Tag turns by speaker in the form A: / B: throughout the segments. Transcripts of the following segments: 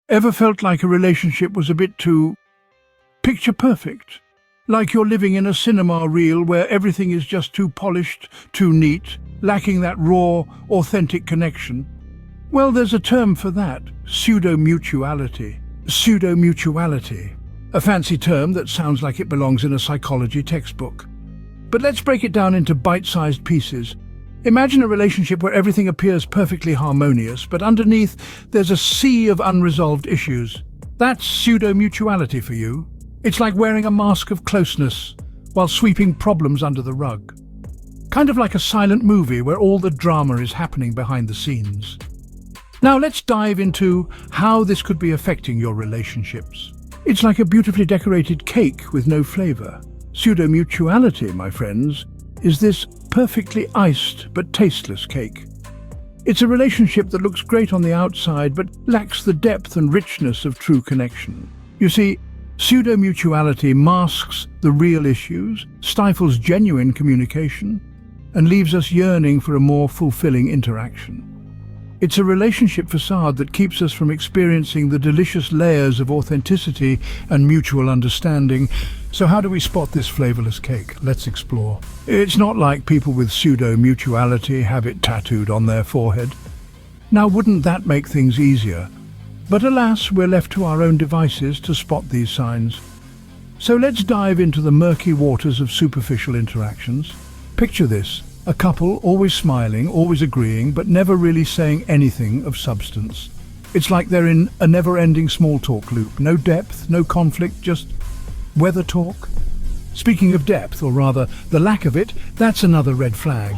A: Ever felt like a relationship was a bit too picture perfect? Like you're living in a cinema reel where everything is just too polished, too neat, lacking that raw, authentic connection? Well, there's a term for that: pseudomutuality. Pseudomutuality. A fancy term that sounds like it belongs in a psychology textbook. But let's break it down into bite-sized pieces. Imagine a relationship where everything appears perfectly harmonious, but underneath there's a sea of unresolved issues. That's pseudomutuality for you. It's like wearing a mask of closeness while sweeping problems under the rug. Kind of like a silent movie where all the drama is happening behind the scenes. Now let's dive into how this could be affecting your relationships. It's like a beautifully decorated cake with no flavor. Pseudomutuality, my friends, is this perfectly iced but tasteless cake. It's a relationship that looks great on the outside but lacks the depth and richness of true connection. You see, pseudomutuality masks the real issues, stifles genuine communication, and leaves us yearning for a more fulfilling interaction. It's a relationship facade that keeps us from experiencing the delicious layers of authenticity and mutual understanding. So how do we spot this flavorless cake? Let's explore. It's not like people with pseudo-mutuality have it tattooed on their forehead. Now, wouldn't that make things easier? But alas, we're left to our own devices to spot these signs. So let's dive into the murky waters of superficial interactions. Picture this: a couple always smiling, always agreeing, but never really saying anything of substance. It's like they're in a never-ending small talk loop. No depth, no conflict, just weather talk. Speaking of depth, or rather the lack of it, that's another red flag.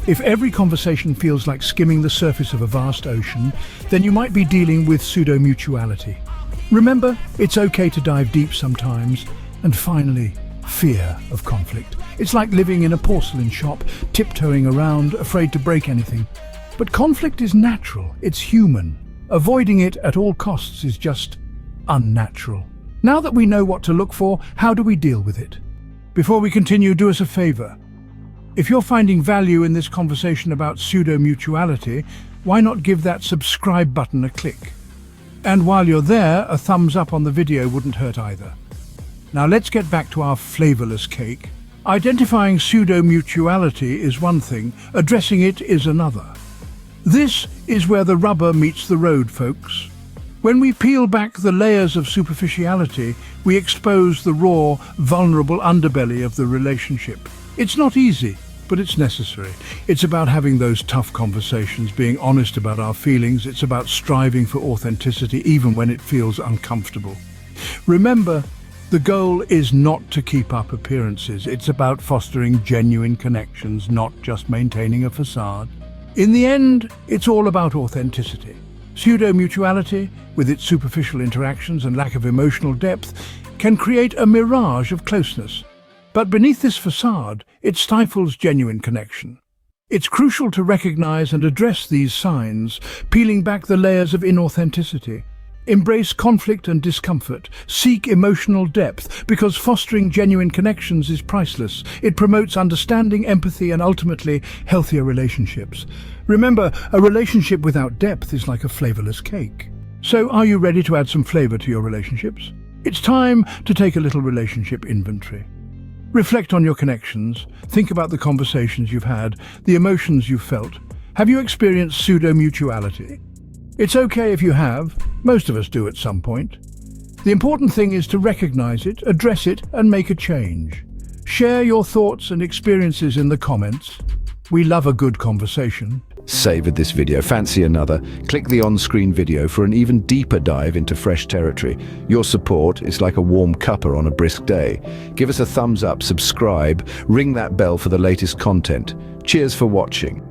A: If every conversation feels like skimming the surface of a vast ocean, then you might be dealing with pseudo-mutuality. Remember, it's okay to dive deep sometimes. And finally, fear of conflict. It's like living in a porcelain shop, tiptoeing around, afraid to break anything. But conflict is natural, it's human. Avoiding it at all costs is just unnatural. Now that we know what to look for, how do we deal with it? Before we continue, do us a favor. If you're finding value in this conversation about pseudo-mutuality, why not give that subscribe button a click? And while you're there, a thumbs up on the video wouldn't hurt either. Now let's get back to our flavorless cake. Identifying pseudo-mutuality is one thing, addressing it is another. This is where the rubber meets the road, folks. When we peel back the layers of superficiality, we expose the raw, vulnerable underbelly of the relationship. It's not easy, but it's necessary. It's about having those tough conversations, being honest about our feelings. It's about striving for authenticity, even when it feels uncomfortable. Remember, the goal is not to keep up appearances. It's about fostering genuine connections, not just maintaining a facade. In the end, it's all about authenticity. Pseudo-mutuality, with its superficial interactions and lack of emotional depth, can create a mirage of closeness. But beneath this facade, it stifles genuine connection. It's crucial to recognize and address these signs, peeling back the layers of inauthenticity. Embrace conflict and discomfort. Seek emotional depth, because fostering genuine connections is priceless. It promotes understanding, empathy, and ultimately healthier relationships. Remember, a relationship without depth is like a flavorless cake. So, are you ready to add some flavor to your relationships? It's time to take a little relationship inventory. Reflect on your connections. Think about the conversations you've had, the emotions you've felt. Have you experienced pseudo-mutuality? It's okay if you have. Most of us do at some point. The important thing is to recognize it, address it, and make a change. Share your thoughts and experiences in the comments. We love a good conversation.
B: Savored this video? Fancy another? Click the on-screen video for an even deeper dive into fresh territory. Your support is like a warm cuppa on a brisk day. Give us a thumbs up, subscribe, ring that bell for the latest content. Cheers for watching.